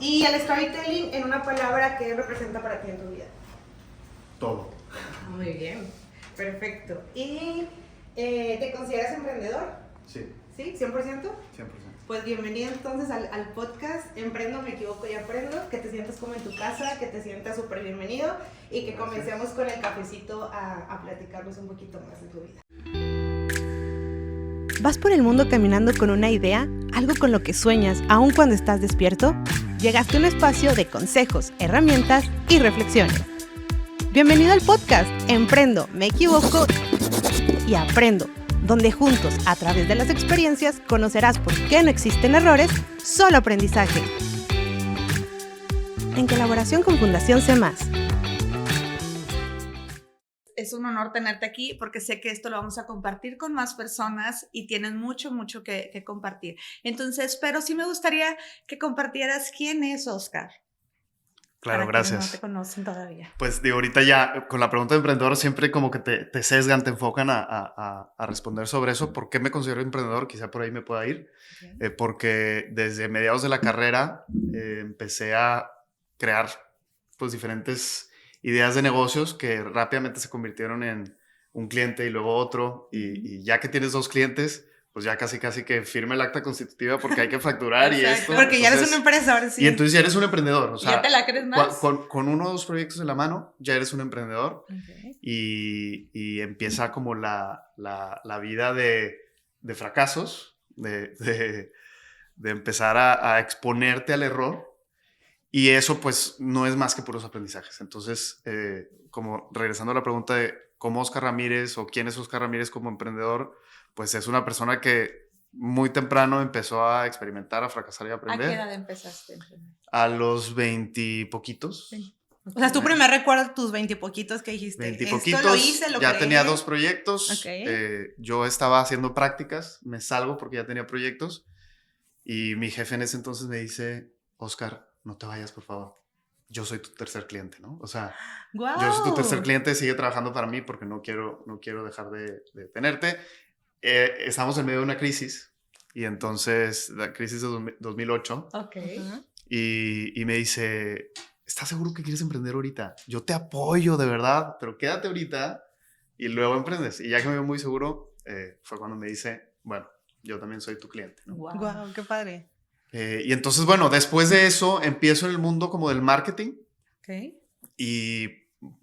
Y el storytelling, en una palabra, ¿qué representa para ti en tu vida? Todo. Muy bien, perfecto. ¿Y te consideras emprendedor? Sí, ¿Sí? ¿100%? 100%. Pues bienvenido entonces al podcast Emprendo, me equivoco y aprendo, que te sientas como en tu casa, que te sientas súper bienvenido y que comencemos con el cafecito a platicarnos un poquito más de tu vida. ¿Vas por el mundo caminando con una idea? ¿Algo con lo que sueñas aun cuando estás despierto? Llegaste a un espacio de consejos, herramientas y reflexiones. Bienvenido al podcast Emprendo, me equivoco y aprendo, donde juntos, a través de las experiencias, conocerás por qué no existen errores, solo aprendizaje. En colaboración con Fundación C+. Es un honor tenerte aquí porque sé que esto lo vamos a compartir con más personas y tienen mucho que compartir. Entonces, pero sí me gustaría que compartieras quién es Oscar. Claro, para gracias. quienes no te conocen todavía. Pues digo, ahorita ya con la pregunta de emprendedor siempre como que te sesgan, te enfocan a responder sobre eso. ¿Por qué me considero emprendedor? Quizá por ahí me pueda ir. Okay. Porque desde mediados de la carrera empecé a crear pues diferentes ideas de negocios que rápidamente se convirtieron en un cliente y luego otro. Y ya que tienes 2 clientes, pues ya casi que firme el acta constitutiva porque hay que facturar y esto. Porque ya eres Entonces, un emprendedor, sí. Y entonces ya eres un emprendedor. O sea, ¿Ya te la crees más? Con 1 o 2 proyectos en la mano, ya eres un emprendedor. Okay. Y empieza como la vida de fracasos, de empezar a exponerte al error. Y eso pues no es más que puros aprendizajes. Entonces, como regresando a la pregunta de cómo Oscar Ramírez o quién es Oscar Ramírez como emprendedor, pues es una persona que muy temprano empezó a experimentar, a fracasar y a aprender. ¿A qué edad empezaste? A los 20 y poquitos. Sí. O sea, tú primero recuerdas tus 20 y poquitos que dijiste. 20 y Esto poquitos, lo hice, lo ya creé. tenía 2 proyectos. Okay. Yo estaba haciendo prácticas, me salgo porque ya tenía proyectos. Y mi jefe en ese entonces me dice, Oscar, no te vayas, por favor. Yo soy tu tercer cliente, ¿no? O sea, wow. Yo soy tu tercer cliente, sigue trabajando para mí porque no quiero dejar de tenerte. Estamos en medio de una crisis. Y entonces, la crisis de 2008. Ok. Y me dice, ¿estás seguro que quieres emprender ahorita? Yo te apoyo, de verdad, pero quédate ahorita y luego emprendes. Y ya que me veo muy seguro, fue cuando me dice, bueno, yo también soy tu cliente, ¿no? Wow, qué padre. Y entonces, bueno, después de eso, empiezo en el mundo como del marketing. Okay. Y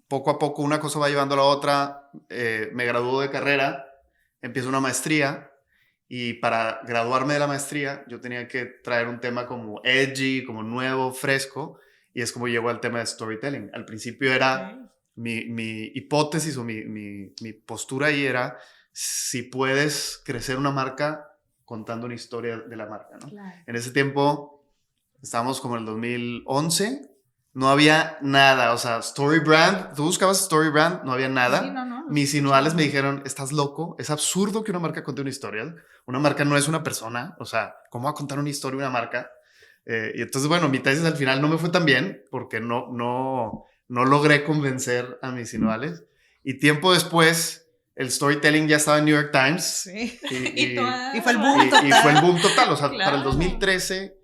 poco a poco una cosa va llevando a la otra. Me gradúo de carrera, empiezo una maestría. Y para graduarme de la maestría, yo tenía que traer un tema como edgy, como nuevo, fresco. Y es como llegó al tema de storytelling. Al principio era mi hipótesis o mi postura ahí era si puedes crecer una marca contando una historia de la marca, ¿no? Claro. En ese tiempo, estábamos como en el 2011, no había nada. O sea, Story Brand, tú buscabas Story Brand, no había nada. Sí, no. Mis inuales me dijeron, estás loco, es absurdo que una marca cuente una historia. Una marca no es una persona, o sea, ¿cómo va a contar una historia una marca? Y entonces, bueno, mi tesis al final no me fue tan bien porque no logré convencer a mis inuales. Y tiempo después, el storytelling ya estaba en New York Times. Sí. Y fue el boom total. Y fue el boom total. O sea, Claro. para el 2013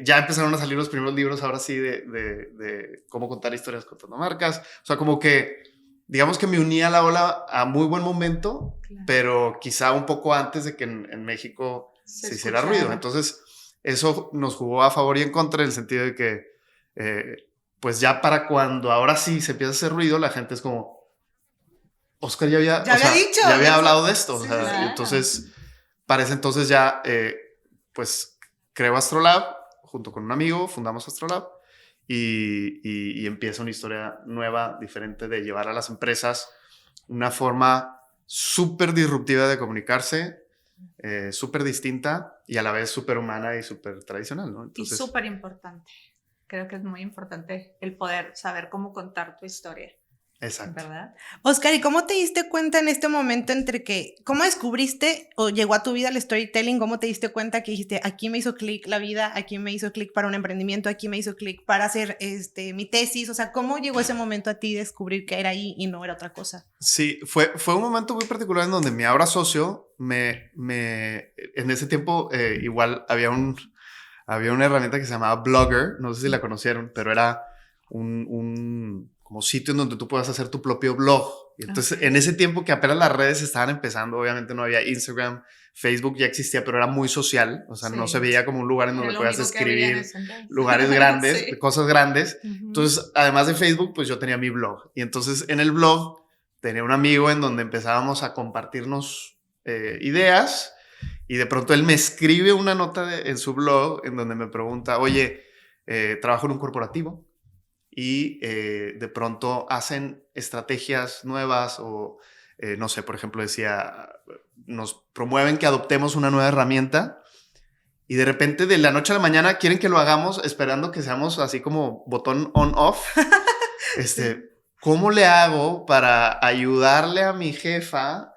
ya empezaron a salir los primeros libros, ahora sí, de cómo contar historias contando marcas. O sea, como que, digamos que me uní a la ola a muy buen momento, Claro. pero quizá un poco antes de que en México se hiciera ruido. Entonces, eso nos jugó a favor y en contra en el sentido de que, pues ya para cuando ahora sí se empieza a hacer ruido, la gente es como, Oscar ya había hablado de esto. Sí, o sea, claro. Entonces, para ese entonces ya, pues, creo Astrolab junto con un amigo, fundamos Astrolab y empieza una historia nueva, diferente de llevar a las empresas una forma súper disruptiva de comunicarse, súper distinta y a la vez súper humana y súper tradicional, ¿no? Entonces, y súper importante. Creo que es muy importante el poder saber cómo contar tu historia. Exacto. ¿Verdad? Oscar, ¿y cómo te diste cuenta en este momento entre que, cómo descubriste o llegó a tu vida el storytelling? ¿Cómo te diste cuenta que dijiste, aquí me hizo clic la vida, aquí me hizo clic para un emprendimiento, aquí me hizo clic para hacer mi tesis? O sea, ¿cómo llegó ese momento a ti descubrir que era ahí y no era otra cosa? Sí, fue un momento muy particular en donde mi ahora socio en ese tiempo igual había había una herramienta que se llamaba Blogger, no sé si la conocieron, pero era un como sitio en donde tú puedas hacer tu propio blog. Y entonces, en ese tiempo que apenas las redes estaban empezando, obviamente no había Instagram, Facebook ya existía, pero era muy social, o sea, no se veía como un lugar en donde puedas escribir lugares grandes, cosas grandes. Entonces, además de Facebook, pues yo tenía mi blog. Y entonces, en el blog tenía un amigo en donde empezábamos a compartirnos ideas, y de pronto él me escribe una nota en su blog en donde me pregunta, oye, trabajo en un corporativo y de pronto hacen estrategias nuevas o no sé, por ejemplo decía, nos promueven que adoptemos una nueva herramienta y de repente de la noche a la mañana quieren que lo hagamos esperando que seamos así como botón on-off. ¿Cómo le hago para ayudarle a mi jefa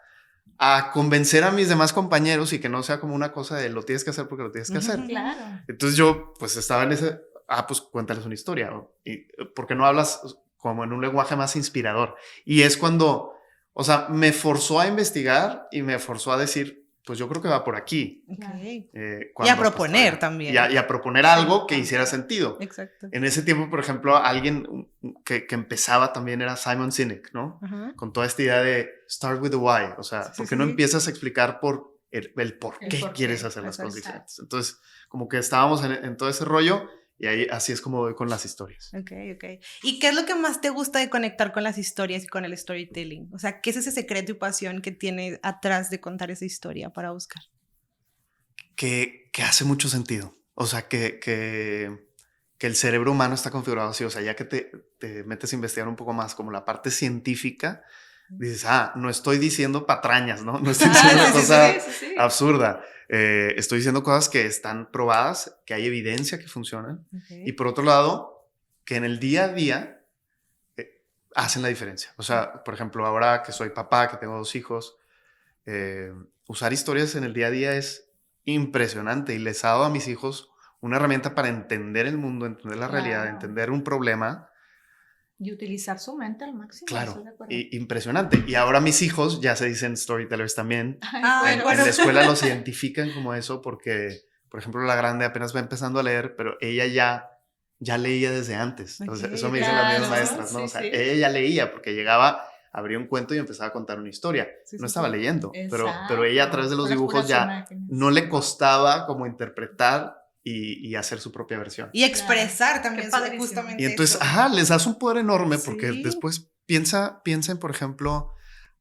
a convencer a mis demás compañeros y que no sea como una cosa de lo tienes que hacer porque lo tienes que hacer? Claro. Entonces yo pues estaba en ese, pues cuéntales una historia, y ¿por qué no hablas como en un lenguaje más inspirador? Y es cuando, o sea, me forzó a investigar y me forzó a decir, pues yo creo que va por aquí. Okay. Cuando, y a proponer pues, también. Y a proponer algo que hiciera sentido. Exacto. En ese tiempo, por ejemplo, alguien que empezaba también era Simon Sinek, ¿no? Con toda esta idea de start with the why. O sea, ¿por qué no empiezas a explicar por el por qué quieres hacer las cosas diferentes? Entonces, como que estábamos en todo ese rollo. Y ahí así es como voy con las historias. Ok. ¿Y qué es lo que más te gusta de conectar con las historias y con el storytelling? O sea, ¿qué es ese secreto y pasión que tiene atrás de contar esa historia para Oscar? Que hace mucho sentido. O sea, que el cerebro humano está configurado así. O sea, ya que te metes a investigar un poco más como la parte científica, dices, no estoy diciendo patrañas, ¿no? No estoy diciendo una cosa absurda. Estoy diciendo cosas que están probadas, que hay evidencia que funcionan. Y por otro lado, que en el día a día hacen la diferencia. O sea, por ejemplo, ahora que soy papá, que tengo 2 hijos, usar historias en el día a día es impresionante y les he dado a mis hijos una herramienta para entender el mundo, entender la realidad, entender un problema. Y utilizar su mente al máximo. Claro, impresionante. Y ahora mis hijos ya se dicen storytellers también. En la escuela los identifican como eso porque, por ejemplo, la grande apenas va empezando a leer, pero ella ya leía desde antes. O sea, eso me dicen las mismas maestras, ¿no? O sea, ella ya leía porque llegaba, abría un cuento y empezaba a contar una historia. No estaba leyendo, pero ella a través de los dibujos ya no le costaba como interpretar y hacer su propia versión. Y expresar también justamente. Y entonces, les das un poder enorme porque después piensa en, por ejemplo,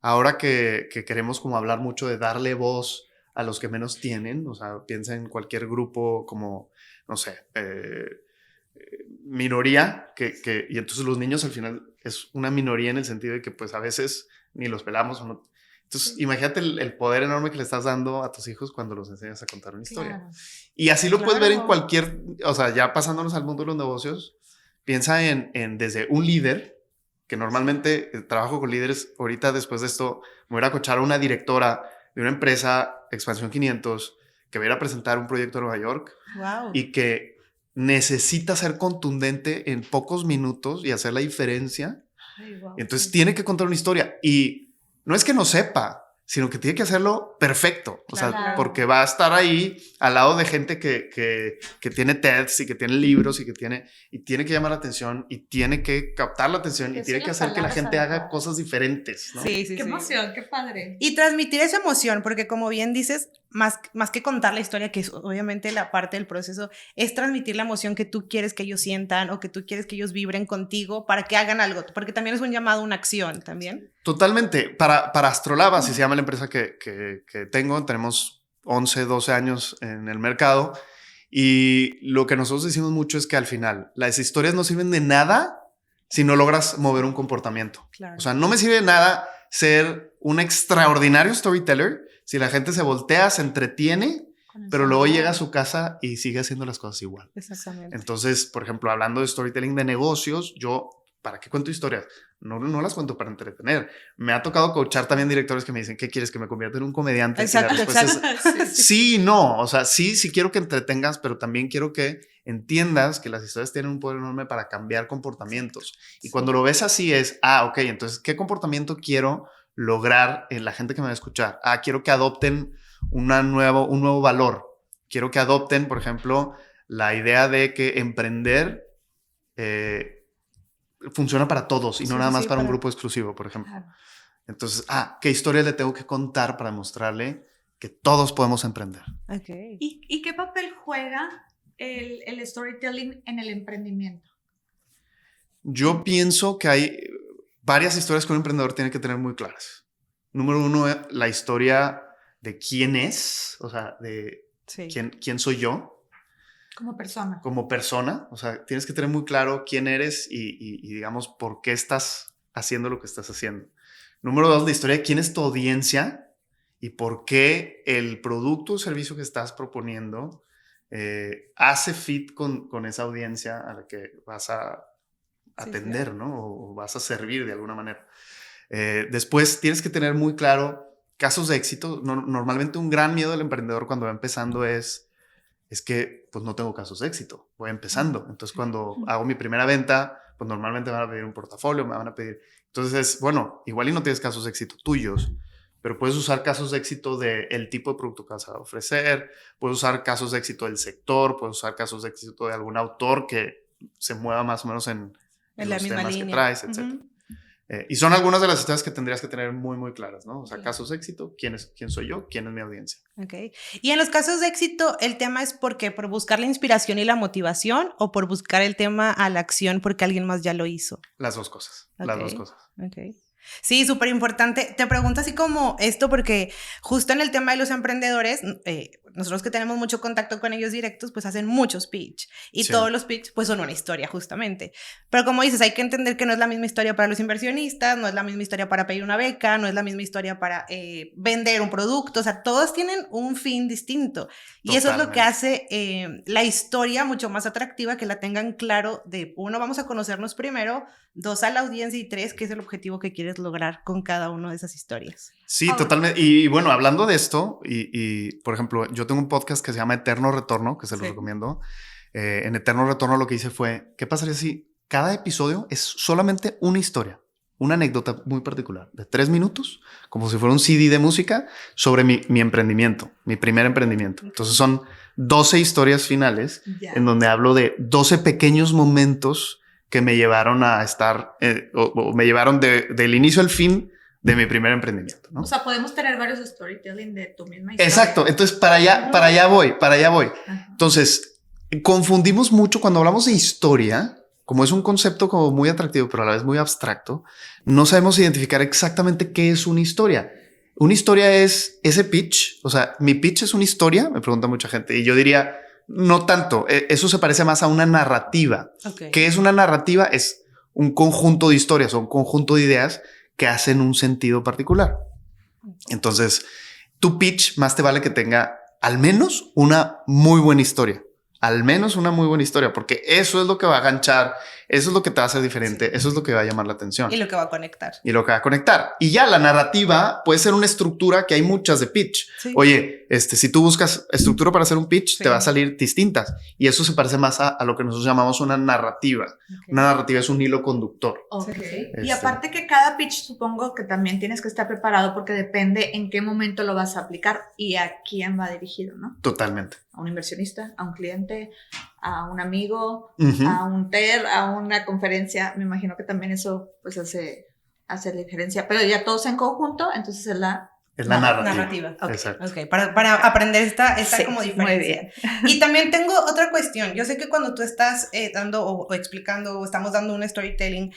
ahora que queremos como hablar mucho de darle voz a los que menos tienen, o sea, piensa en cualquier grupo como, no sé, minoría, y entonces los niños al final es una minoría en el sentido de que pues a veces ni los pelamos o no. Entonces, imagínate el poder enorme que le estás dando a tus hijos cuando los enseñas a contar una historia. Claro. Y así lo puedes ver en cualquier, o sea, ya pasándonos al mundo de los negocios, piensa en desde un líder, que normalmente trabajo con líderes, ahorita después de esto me voy a coachar a una directora de una empresa, Expansión 500, que va a ir a presentar un proyecto en Nueva York y que necesita ser contundente en pocos minutos y hacer la diferencia. Entonces tiene que contar una historia y no es que no sepa, sino que tiene que hacerlo perfecto. O sea, porque va a estar ahí al lado de gente que tiene TEDs y que tiene libros y tiene que llamar la atención y tiene que captar la atención y tiene que hacer que la gente haga cosas diferentes, ¿no? Sí. Qué emoción, qué padre. Y transmitir esa emoción, porque como bien dices, más que contar la historia, que es obviamente la parte del proceso, es transmitir la emoción que tú quieres que ellos sientan o que tú quieres que ellos vibren contigo para que hagan algo, porque también es un llamado a una acción también. Totalmente. Para Astrolab, así se llama la empresa que tenemos 11, 12 años en el mercado y lo que nosotros decimos mucho es que al final las historias no sirven de nada si no logras mover un comportamiento. Claro. O sea, no me sirve de nada ser un extraordinario storyteller si la gente se voltea, se entretiene, pero luego llega a su casa y sigue haciendo las cosas igual. Exactamente. Entonces, por ejemplo, hablando de storytelling de negocios, ¿para qué cuento historias? No las cuento para entretener. Me ha tocado coachar también directores que me dicen, ¿qué quieres? ¿Que me convierta en un comediante? Exacto. Sí, no. O sea, sí quiero que entretengas, pero también quiero que entiendas que las historias tienen un poder enorme para cambiar comportamientos. Y cuando lo ves así es, ok, entonces, ¿qué comportamiento quiero lograr en la gente que me va a escuchar? Quiero que adopten un nuevo valor. Quiero que adopten, por ejemplo, la idea de que emprender funciona para todos y no nada más para un grupo exclusivo, por ejemplo. Claro. Entonces, ¿qué historia le tengo que contar para mostrarle que todos podemos emprender? Okay. ¿Y qué papel juega el storytelling en el emprendimiento? Yo pienso que hay varias historias que un emprendedor tiene que tener muy claras. Número uno, la historia de quién es, o sea, de quién soy yo. Como persona. Como persona, o sea, tienes que tener muy claro quién eres y digamos, por qué estás haciendo lo que estás haciendo. Número dos, la historia de quién es tu audiencia y por qué el producto o servicio que estás proponiendo hace fit con esa audiencia a la que vas a atender, sí. ¿no? O vas a servir de alguna manera. Después tienes que tener muy claro casos de éxito. Normalmente un gran miedo del emprendedor cuando va empezando es que pues no tengo casos de éxito, voy empezando. Entonces cuando hago mi primera venta, pues normalmente me van a pedir un portafolio, me van a pedir... Entonces, bueno, igual y no tienes casos de éxito tuyos, pero puedes usar casos de éxito del tipo de producto que vas a ofrecer, puedes usar casos de éxito del sector, puedes usar casos de éxito de algún autor que se mueva más o menos en los temas línea que traes, etc. Y son algunas de las historias que tendrías que tener muy, muy claras, ¿no? O sea, casos de éxito, quién soy yo, quién es mi audiencia. Okay. Y en los casos de éxito, ¿el tema es por qué? ¿Por buscar la inspiración y la motivación o por buscar el tema a la acción porque alguien más ya lo hizo? Las dos cosas, las dos cosas. Okay. Sí, súper importante. Te pregunto así como esto porque justo en el tema de los emprendedores, nosotros que tenemos mucho contacto con ellos directos, pues hacen muchos pitch y todos los pitch pues son una historia justamente. Pero como dices, hay que entender que no es la misma historia para los inversionistas, no es la misma historia para pedir una beca, no es la misma historia para vender un producto, o sea, todos tienen un fin distinto. Y Totalmente. Eso es lo que hace la historia mucho más atractiva, que la tengan claro de, uno, vamos a conocernos primero, dos, a la audiencia y tres, qué es el objetivo que quieres lograr con cada una de esas historias. Sí, totalmente. Y bueno, hablando de esto, y por ejemplo, yo tengo un podcast que se llama Eterno Retorno, que se los recomiendo. En Eterno Retorno lo que hice fue, ¿qué pasaría si cada episodio es solamente una historia? Una anécdota muy particular de 3 minutos, como si fuera un CD de música sobre mi emprendimiento, mi primer emprendimiento. Entonces son 12 historias finales en donde hablo de 12 pequeños momentos que me llevaron a estar, o me llevaron del inicio al fin de mi primer emprendimiento, ¿no? O sea, podemos tener varios storytelling de tu misma historia. Exacto. Entonces, para allá voy. Ajá. Entonces, confundimos mucho cuando hablamos de historia, como es un concepto como muy atractivo, pero a la vez muy abstracto, no sabemos identificar exactamente qué es una historia. Una historia es ese pitch. O sea, mi pitch es una historia, me pregunta mucha gente, y yo diría, no tanto. Eso se parece más a una narrativa. Okay. ¿Qué es una narrativa? Es un conjunto de historias o un conjunto de ideas que hacen un sentido particular. Entonces, tu pitch más te vale que tenga al menos una muy buena historia. Al menos una muy buena historia, porque eso es lo que va a ganchar, eso es lo que te va a hacer diferente, eso es lo que va a llamar la atención. Y lo que va a conectar. Y ya la narrativa puede ser una estructura que hay muchas de pitch. Sí. Oye, si tú buscas estructura para hacer un pitch, te va a salir distintas. Y eso se parece más a lo que nosotros llamamos una narrativa. Okay. Una narrativa es un hilo conductor. Okay. Y aparte que cada pitch supongo que también tienes que estar preparado porque depende en qué momento lo vas a aplicar y a quién va dirigido, ¿no? Totalmente. A un inversionista, a un cliente, a un amigo, a un TED, a una conferencia. Me imagino que también eso pues hace la diferencia. Pero ya todos en conjunto, entonces es la narrativa. Okay. Exacto. Okay. Para aprender esta como diferencia. Y también tengo otra cuestión. Yo sé que cuando tú estás dando o explicando o estamos dando un storytelling,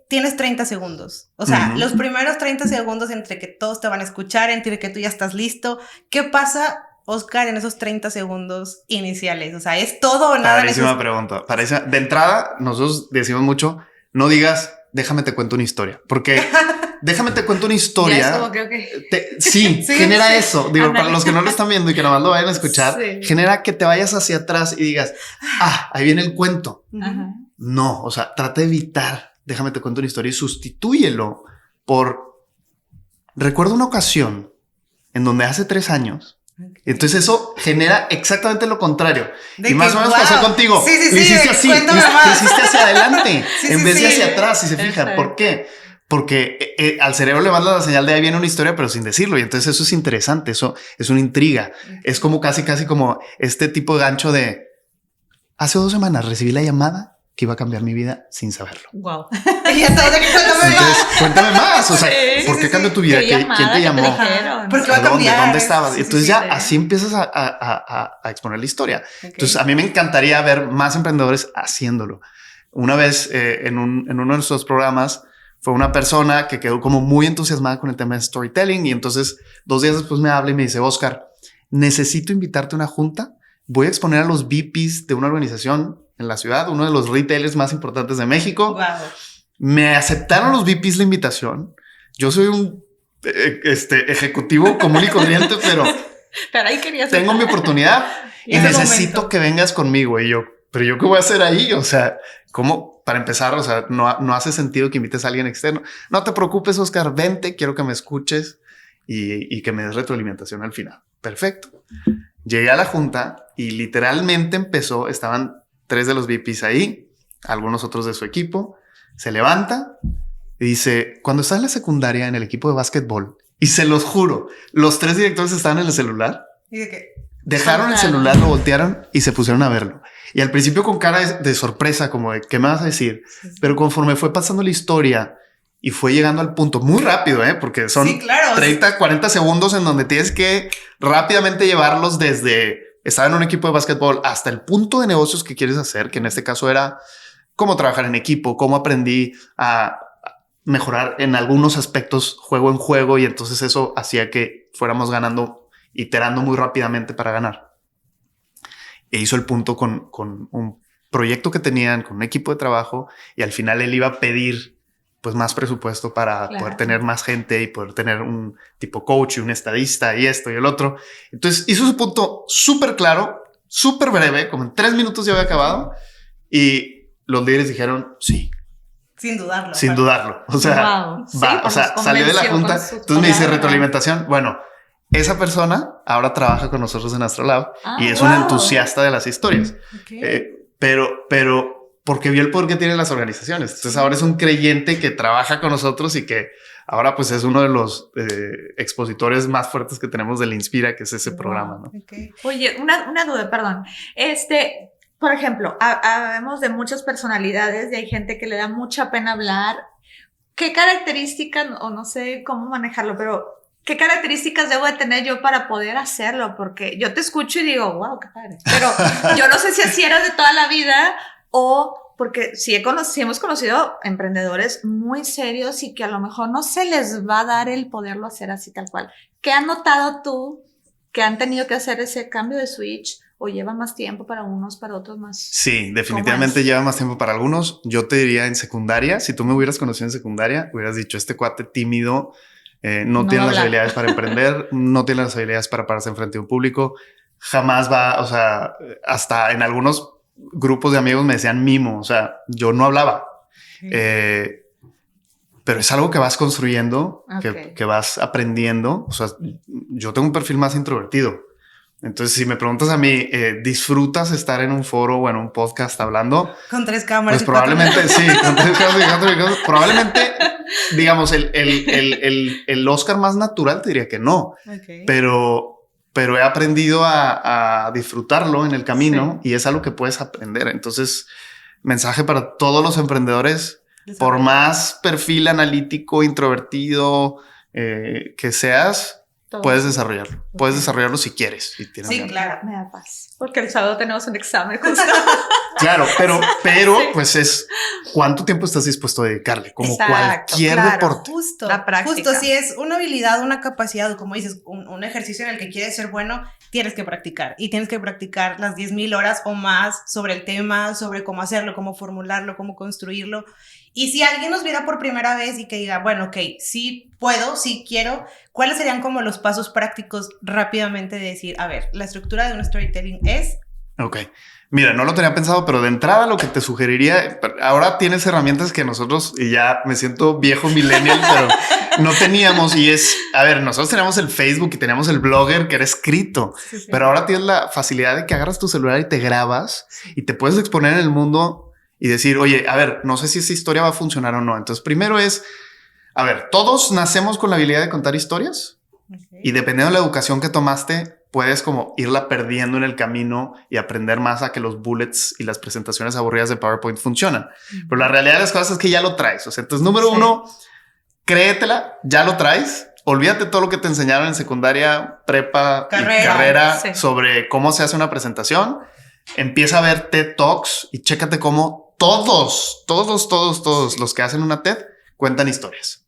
tienes 30 segundos. O sea, los primeros 30 segundos entre que todos te van a escuchar, entre que tú ya estás listo. ¿Qué pasa, Oscar, en esos 30 segundos iniciales? O sea, ¿es todo o nada? Padrísima pregunta. De entrada, nosotros decimos mucho, no digas, déjame te cuento una historia. Porque déjame te cuento una historia. Ya es como que, sí, genera eso. Digo, para los que no lo están viendo y que nomás lo vayan a escuchar, genera que te vayas hacia atrás y digas, ahí viene el cuento. Ajá. No, o sea, trata de evitar, déjame te cuento una historia y sustitúyelo por, recuerdo una ocasión en donde hace 3 años, entonces eso genera exactamente lo contrario. Y más o menos pasó contigo. Sí, lo hiciste así, lo hiciste hacia adelante en vez de hacia atrás, si se fijan. ¿Por qué? Porque al cerebro le manda la señal de ahí viene una historia, pero sin decirlo. Y entonces eso es interesante, eso es una intriga. Es como casi como este tipo de gancho de hace 2 semanas recibí la llamada que iba a cambiar mi vida sin saberlo. Wow. Entonces, cuéntame más. O sea, ¿por qué cambió tu vida? ¿Quién te llamó? ¿Por qué va a cambiar? ¿Dónde estabas? Entonces así empiezas a exponer la historia. Okay. Entonces a mí me encantaría ver más emprendedores haciéndolo. Una vez en uno de nuestros programas fue una persona que quedó como muy entusiasmada con el tema de storytelling y entonces 2 días después me habla y me dice, Oscar, necesito invitarte a una junta. Voy a exponer a los VPs de una organización en la ciudad, uno de los retailers más importantes de México. Wow. Me aceptaron los VPs la invitación. Yo soy un ejecutivo común y corriente, pero ahí quería tengo mi oportunidad y necesito que vengas conmigo. Y yo, pero yo qué voy a hacer ahí? O sea, ¿cómo? Para empezar, o sea, no hace sentido que invites a alguien externo. No te preocupes, Oscar, vente, quiero que me escuches y que me des retroalimentación al final. Perfecto. Llegué a la junta y literalmente estaban 3 de los VPs ahí, algunos otros de su equipo. Se levanta y dice, cuando estaba en la secundaria en el equipo de básquetbol, y se los juro, los 3 directores estaban en el celular. ¿Y de qué? Dejaron el celular, lo voltearon y se pusieron a verlo. Y al principio con cara de sorpresa, como de, ¿qué me vas a decir? Sí. Pero conforme fue pasando la historia y fue llegando al punto muy rápido, porque son 30, 40 segundos en donde tienes que rápidamente llevarlos desde estar en un equipo de básquetbol hasta el punto de negocios que quieres hacer, que en este caso era cómo trabajar en equipo, cómo aprendí a mejorar en algunos aspectos juego en juego y entonces eso hacía que fuéramos ganando, iterando muy rápidamente para ganar. E hizo el punto con un proyecto que tenían, con un equipo de trabajo y al final él iba a pedir pues más presupuesto para poder tener más gente y poder tener un tipo coach y un estadista y esto y el otro. Entonces hizo su punto súper claro, súper breve, como en 3 minutos ya había acabado y los líderes dijeron sí. Sin dudarlo. Sin dudarlo. O sea, wow. Salió de la junta. Entonces me dice retroalimentación. Bueno, esa persona ahora trabaja con nosotros en Astrolab y es un entusiasta de las historias. Okay. Pero porque vio el poder que tienen las organizaciones. Entonces ahora es un creyente que trabaja con nosotros y que ahora pues es uno de los expositores más fuertes que tenemos del Inspira, que es ese programa, ¿no? Okay. Oye, una duda, perdón. Por ejemplo, habemos de muchas personalidades y hay gente que le da mucha pena hablar. ¿Qué características, o no sé cómo manejarlo, pero qué características debo de tener yo para poder hacerlo? Porque yo te escucho y digo, wow, qué padre. Pero yo no sé si así eras de toda la vida o porque sí hemos conocido emprendedores muy serios y que a lo mejor no se les va a dar el poderlo hacer así tal cual. ¿Qué has notado tú que han tenido que hacer ese cambio de switch? ¿O lleva más tiempo para unos, para otros más? Sí, definitivamente lleva más tiempo para algunos. Yo te diría en secundaria, si tú me hubieras conocido en secundaria, hubieras dicho, este cuate tímido, no tiene las habilidades para emprender, no tiene las habilidades para pararse enfrente de un público, jamás va, o sea, hasta en algunos grupos de amigos me decían mimo, o sea, yo no hablaba. Pero es algo que vas construyendo, que vas aprendiendo. O sea, yo tengo un perfil más introvertido. Entonces, si me preguntas a mí, ¿disfrutas estar en un foro o en un podcast hablando? Con 3 cámaras. Pues probablemente sí, con 3 cámaras. Probablemente, digamos, el Oscar más natural te diría que no. Okay. Pero he aprendido a disfrutarlo en el camino y es algo que puedes aprender. Entonces, mensaje para todos los emprendedores, por más perfil analítico, introvertido que seas, puedes desarrollarlo. Okay. Puedes desarrollarlo si quieres. Si tienes ganas. Claro, me da paz. Porque el sábado tenemos un examen. Claro, pero sí. Pues es cuánto tiempo estás dispuesto a dedicarle, como cualquier deporte. Justo, la práctica. Justo, si es una habilidad, una capacidad, como dices, un ejercicio en el que quieres ser bueno, tienes que practicar. Y tienes que practicar las 10,000 horas o más sobre el tema, sobre cómo hacerlo, cómo formularlo, cómo construirlo. Y si alguien nos viera por primera vez y que diga, bueno, ok, sí puedo, sí quiero, ¿cuáles serían como los pasos prácticos rápidamente de decir, a ver, la estructura de un storytelling es? Ok. Mira, no lo tenía pensado, pero de entrada lo que te sugeriría, ahora tienes herramientas que nosotros, y ya me siento viejo millennial, pero no teníamos, y es, a ver, nosotros teníamos el Facebook y teníamos el Blogger que era escrito, sí. Pero ahora tienes la facilidad de que agarras tu celular y te grabas y te puedes exponer en el mundo y decir, oye, a ver, no sé si esa historia va a funcionar o no. Entonces, primero es, a ver, todos nacemos con la habilidad de contar historias y dependiendo de la educación que tomaste, puedes como irla perdiendo en el camino y aprender más a que los bullets y las presentaciones aburridas de PowerPoint funcionan. Pero la realidad de las cosas es que ya lo traes. O sea, entonces, número uno, créetela, ya lo traes. Olvídate todo lo que te enseñaron en secundaria, prepa, carrera sobre cómo se hace una presentación. Empieza a ver TED Talks y chécate cómo todos los que hacen una TED cuentan historias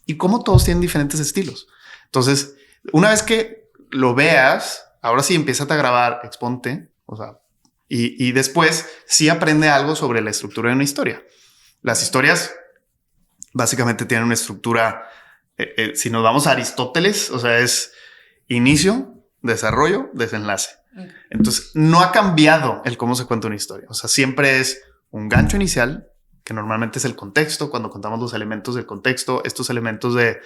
y cómo todos tienen diferentes estilos. Entonces, una vez que lo veas, ahora sí empiézate a grabar, exponte, o sea, y después sí aprende algo sobre la estructura de una historia. Las historias básicamente tienen una estructura, si nos vamos a Aristóteles, o sea, es inicio, desarrollo, desenlace. Entonces, no ha cambiado el cómo se cuenta una historia. O sea, siempre es un gancho inicial, que normalmente es el contexto, cuando contamos los elementos del contexto, estos elementos de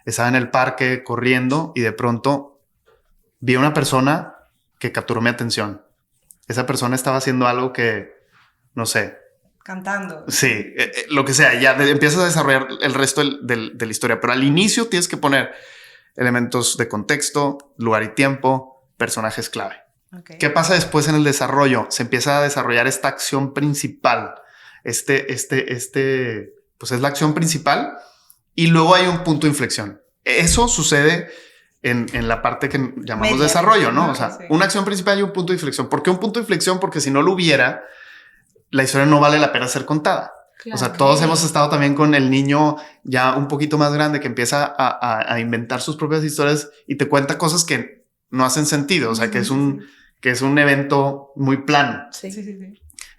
estaba en el parque corriendo y de pronto vi a una persona que capturó mi atención. Esa persona estaba haciendo algo que, no sé. Cantando. Sí, lo que sea. Ya empiezas a desarrollar el resto de la historia. Pero al inicio tienes que poner elementos de contexto, lugar y tiempo, personajes clave. Okay. ¿Qué pasa después en el desarrollo? Se empieza a desarrollar esta acción principal. Pues es la acción principal y luego hay un punto de inflexión. Eso sucede en la parte que llamamos desarrollo, ¿no? O sea, una acción principal y un punto de inflexión. ¿Por qué un punto de inflexión? Porque si no lo hubiera, la historia no vale la pena ser contada. Claro, o sea, todos hemos estado también con el niño ya un poquito más grande que empieza a inventar sus propias historias y te cuenta cosas que no hacen sentido. O sea, que es un evento muy plano. Sí.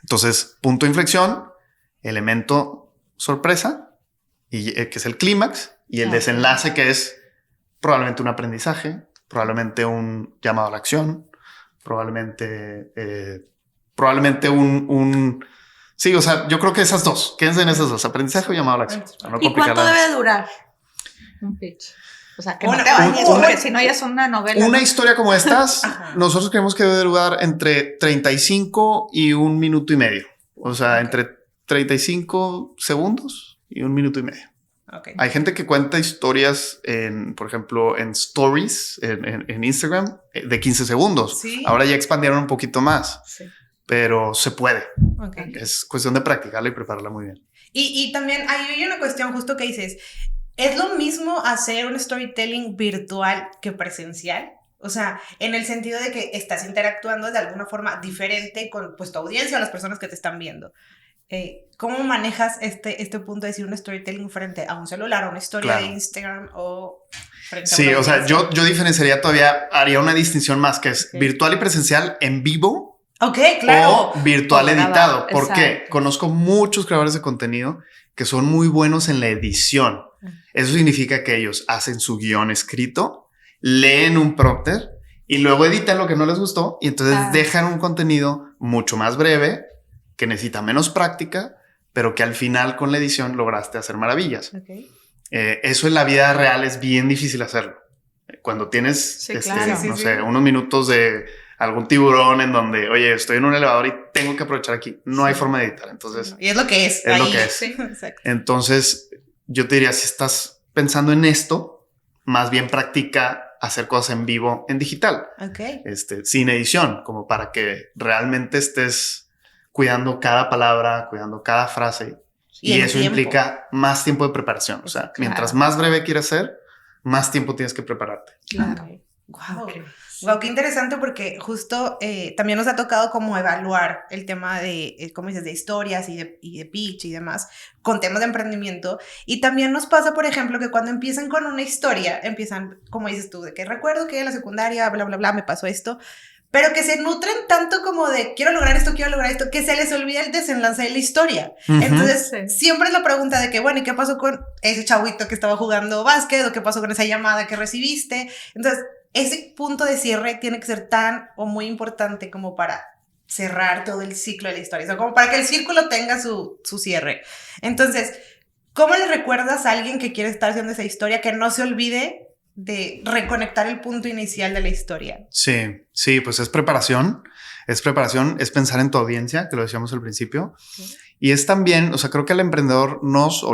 Entonces, punto de inflexión, elemento sorpresa, y que es el clímax, y el desenlace, que es probablemente un aprendizaje, probablemente un llamado a la acción, probablemente un... Sí, o sea, yo creo que esas dos, quédense en esas dos, aprendizaje o llamado a la acción. No ¿Y cuánto debe durar un pitch? O sea, que no te vayas, porque si no ya es una novela. Una historia como estas, nosotros creemos que debe durar entre 35 y 1 minuto y medio. O sea, entre 35 segundos y 1 minuto y medio. Okay. Hay gente que cuenta historias, por ejemplo, en stories, en Instagram, de 15 segundos. Sí. Ahora ya expandieron un poquito más, pero se puede. Okay. Es cuestión de practicarla y prepararla muy bien. Y también hay una cuestión justo que dices, ¿es lo mismo hacer un storytelling virtual que presencial? O sea, en el sentido de que estás interactuando de alguna forma diferente con pues, tu audiencia o las personas que te están viendo. ¿Cómo manejas este punto de decir un storytelling frente a un celular, a una historia de Instagram o frente a una o sea, yo diferenciaría todavía, haría una distinción más que es virtual y presencial en vivo. Ok, claro. O virtual editado. ¿Por qué? Conozco muchos creadores de contenido que son muy buenos en la edición. Eso significa que ellos hacen su guión escrito, leen un prompter y luego editan lo que no les gustó y entonces dejan un contenido mucho más breve, que necesita menos práctica, pero que al final con la edición lograste hacer maravillas. Okay. Eso en la vida real es bien difícil hacerlo. Cuando tienes, unos minutos de algún tiburón en donde, oye, estoy en un elevador y tengo que aprovechar aquí. No hay forma de editar. Entonces, y es lo que es. Es lo que es. Sí, entonces, yo te diría, si estás pensando en esto, más bien practica hacer cosas en vivo, en digital. Okay. Sin edición, como para que realmente estés cuidando cada palabra, cuidando cada frase. Y eso implica más tiempo de preparación. O sea, mientras más breve quieras ser, más tiempo tienes que prepararte. Claro. Wow, qué interesante porque justo también nos ha tocado como evaluar el tema de, como dices, de historias y de pitch y demás, con temas de emprendimiento. Y también nos pasa, por ejemplo, que cuando empiezan con una historia, empiezan, como dices tú, de que recuerdo que en la secundaria, bla, bla, bla, me pasó esto, pero que se nutren tanto como de quiero lograr esto, que se les olvida el desenlace de la historia. Entonces, siempre es la pregunta de que, bueno, ¿y qué pasó con ese chavito que estaba jugando básquet? ¿O qué pasó con esa llamada que recibiste? Entonces, ese punto de cierre tiene que ser tan o muy importante como para cerrar todo el ciclo de la historia, o sea, como para que el círculo tenga su cierre. Entonces, ¿cómo le recuerdas a alguien que quiere estar haciendo esa historia que no se olvide de reconectar el punto inicial de la historia? Sí, pues es preparación, es pensar en tu audiencia, que lo decíamos al principio. Okay. Y es también, o sea, creo que al emprendedor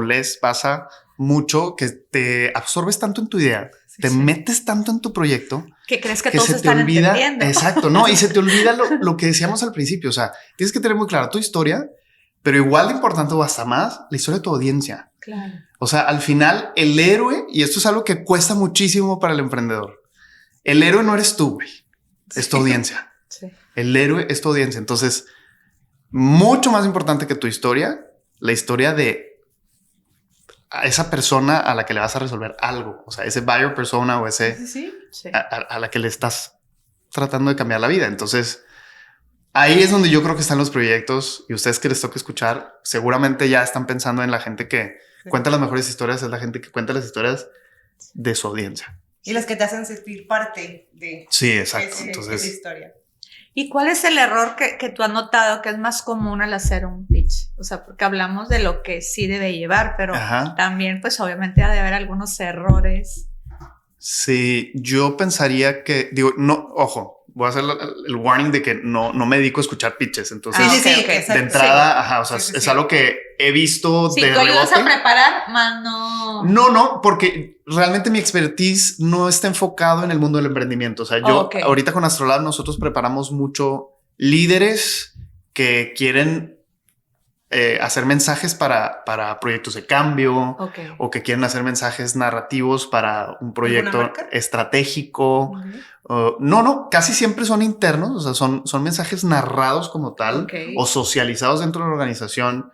les pasa mucho que te absorbes tanto en tu idea, te metes tanto en tu proyecto Que crees que que todos se te están olvida. entendiendo. Exacto, no, y se te olvida lo que decíamos al principio. O sea, tienes que tener muy clara tu historia, pero igual de importante o hasta más, la historia de tu audiencia. Claro. O sea, al final, el héroe, y esto es algo que cuesta muchísimo para el emprendedor. El héroe no eres tú, güey. Es tu audiencia. Sí. El héroe es tu audiencia. Entonces, mucho más importante que tu historia, la historia de a esa persona a la que le vas a resolver algo. O sea, ese buyer persona o ese Sí. a la que le estás tratando de cambiar la vida. Entonces, ahí es donde yo creo que están los proyectos, y ustedes que les toca escuchar, seguramente ya están pensando en la gente que cuenta las mejores historias, es la gente que cuenta las historias de su audiencia. Y las que te hacen sentir parte de Sí, exacto. esa Entonces, historia. ¿Y cuál es el error que tú has notado que es más común al hacer un pitch? O sea, porque hablamos de lo que sí debe llevar, pero ajá. también pues obviamente ha de haber algunos errores. Sí, yo pensaría que, digo, no, ojo, voy a hacer el warning de que no me dedico a escuchar pitches. Entonces, exacto. de entrada, Sí. ajá, o sea, Sí. es algo que he visto Sí, de tú ayudas a rebote. preparar, más no... No, porque realmente mi expertise no está enfocado en el mundo del emprendimiento. O sea, yo Ok. ahorita con Astrolab nosotros preparamos mucho líderes que quieren hacer mensajes para proyectos de cambio Ok. o que quieren hacer mensajes narrativos para un proyecto marca? estratégico. No, casi siempre son internos, o sea, son mensajes narrados como tal Ok. o socializados dentro de la organización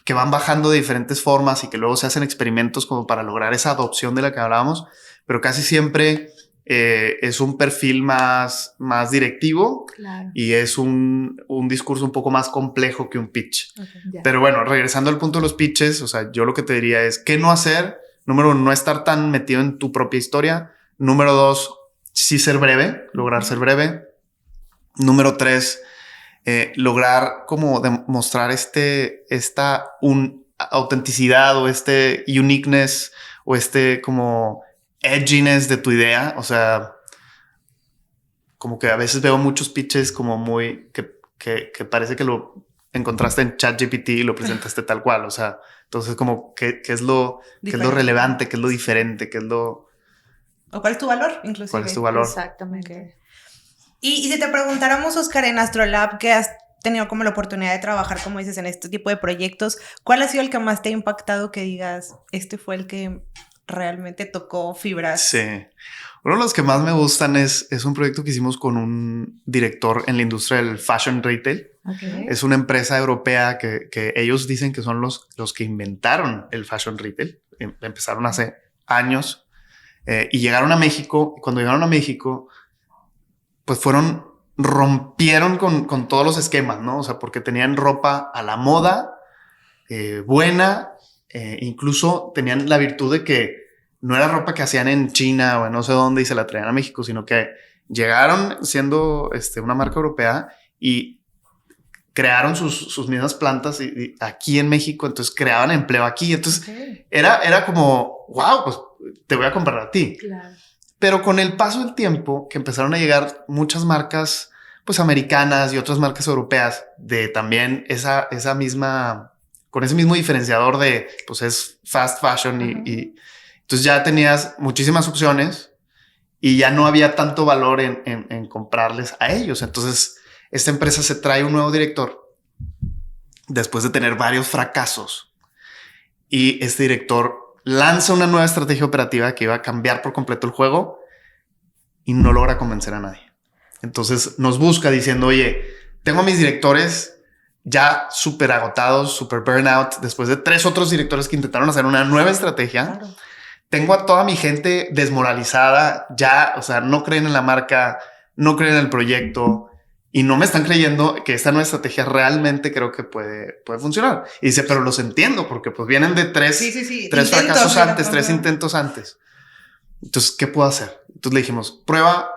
que van bajando de diferentes formas y que luego se hacen experimentos como para lograr esa adopción de la que hablábamos, pero casi siempre es un perfil más directivo Claro. y es un discurso un poco más complejo que un pitch. Okay, ya. Pero bueno, regresando al punto de los pitches, o sea, yo lo que te diría es qué no hacer. Número uno, no estar tan metido en tu propia historia. Número dos, sí ser breve, lograr ser breve. Número tres, lograr como demostrar esta autenticidad o este uniqueness o este como edginess de tu idea. O sea, como que a veces veo muchos pitches como muy que parece que lo encontraste en ChatGPT y lo presentaste tal cual. O sea, entonces como qué es lo relevante, qué es lo diferente, qué es lo... ¿O cuál es tu valor, inclusive? ¿Cuál es tu valor? Exactamente. Okay. Y si te preguntáramos, Oscar, en Astrolab, que has tenido como la oportunidad de trabajar, como dices, en este tipo de proyectos, ¿cuál ha sido el que más te ha impactado que digas, este fue el que realmente tocó fibras? Sí. Uno de los que más me gustan es un proyecto que hicimos con un director en la industria del fashion retail. Okay. Es una empresa europea que ellos dicen que son los que inventaron el fashion retail. Empezaron hace años y llegaron a México. Cuando llegaron a México, pues rompieron con todos los esquemas, ¿no? O sea, porque tenían ropa a la moda, buena, incluso tenían la virtud de que no era ropa que hacían en China o en no sé dónde y se la traían a México, sino que llegaron siendo una marca europea y crearon sus mismas plantas y aquí en México, entonces creaban empleo aquí. Entonces era como, wow, pues te voy a comprar a ti. Claro. Pero con el paso del tiempo que empezaron a llegar muchas marcas pues americanas y otras marcas europeas de también esa misma, con ese mismo diferenciador de pues es fast fashion y entonces ya tenías muchísimas opciones y ya no había tanto valor en comprarles a ellos. Entonces esta empresa se trae un nuevo director después de tener varios fracasos y este director lanza una nueva estrategia operativa que iba a cambiar por completo el juego y no logra convencer a nadie. Entonces nos busca diciendo, oye, tengo a mis directores ya súper agotados, súper burnout, después de 3 otros directores que intentaron hacer una nueva estrategia. Claro. Tengo a toda mi gente desmoralizada, ya, o sea, no creen en la marca, no creen en el proyecto y no me están creyendo que esta nueva estrategia realmente creo que puede funcionar. Y dice, pero los entiendo porque pues vienen de 3 fracasos antes, 3 intentos antes. Entonces, ¿qué puedo hacer? Entonces le dijimos, prueba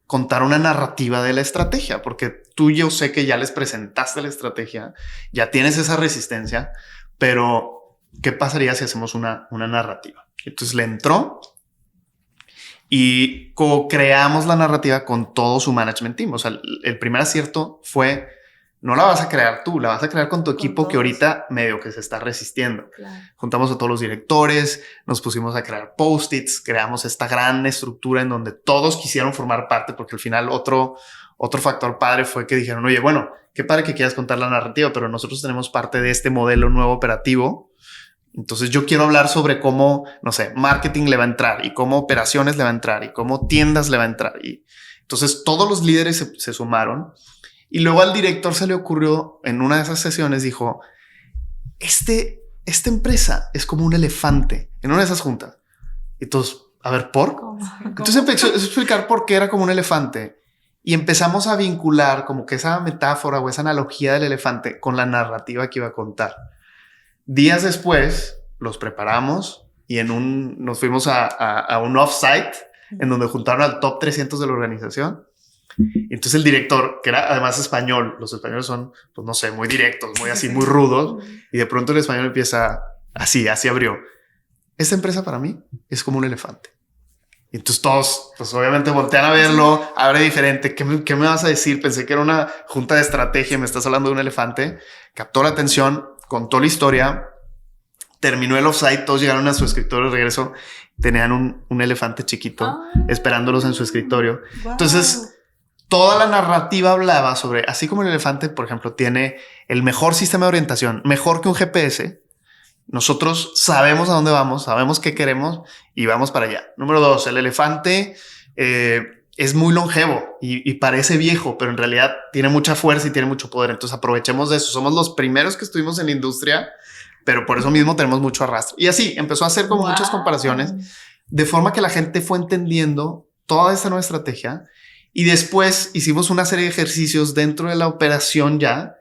contar una narrativa de la estrategia, porque tú yo sé que ya les presentaste la estrategia, ya tienes esa resistencia, pero ¿qué pasaría si hacemos una narrativa? Entonces le entró y co-creamos la narrativa con todo su management team. O sea, el primer acierto fue no la vas a crear tú, la vas a crear con tu equipo todos. que ahorita medio que se está resistiendo. Claro. Juntamos a todos los directores, nos pusimos a crear post-its, creamos esta gran estructura en donde todos quisieron formar parte, porque al final otro factor padre fue que dijeron, oye, bueno, qué padre que quieras contar la narrativa, pero nosotros tenemos parte de este modelo nuevo operativo. Entonces yo quiero hablar sobre cómo, no sé, marketing le va a entrar y cómo operaciones le va a entrar y cómo tiendas le va a entrar. Y entonces todos los líderes se sumaron. Y luego al director se le ocurrió en una de esas sesiones, dijo, esta empresa es como un elefante en una de esas juntas. Y todos, a ver, ¿por? ¿Cómo? Entonces empezó a explicar por qué era como un elefante y empezamos a vincular como que esa metáfora o esa analogía del elefante con la narrativa que iba a contar. Días después los preparamos y nos fuimos a un offsite en donde juntaron al top 300 de la organización. Y entonces el director, que era además español, los españoles son, pues no sé, muy directos, muy así, muy rudos. Y de pronto el español empieza así abrió. Esta empresa para mí es como un elefante. Y entonces todos, pues obviamente voltean a verlo, abre diferente. ¿Qué me vas a decir? Pensé que era una junta de estrategia, me estás hablando de un elefante. Captó la atención, contó la historia, terminó el offsite, todos llegaron a su escritorio de regreso, tenían un elefante chiquito esperándolos en su escritorio. Wow. Entonces, toda la narrativa hablaba sobre, así como el elefante, por ejemplo, tiene el mejor sistema de orientación, mejor que un GPS. Nosotros sabemos a dónde vamos, sabemos qué queremos y vamos para allá. Número 2, el elefante es muy longevo y parece viejo, pero en realidad tiene mucha fuerza y tiene mucho poder. Entonces aprovechemos de eso. Somos los primeros que estuvimos en la industria, pero por eso mismo tenemos mucho arrastre. Y así empezó a hacer como muchas comparaciones, de forma que la gente fue entendiendo toda esta nueva estrategia. Y después hicimos una serie de ejercicios dentro de la operación ya,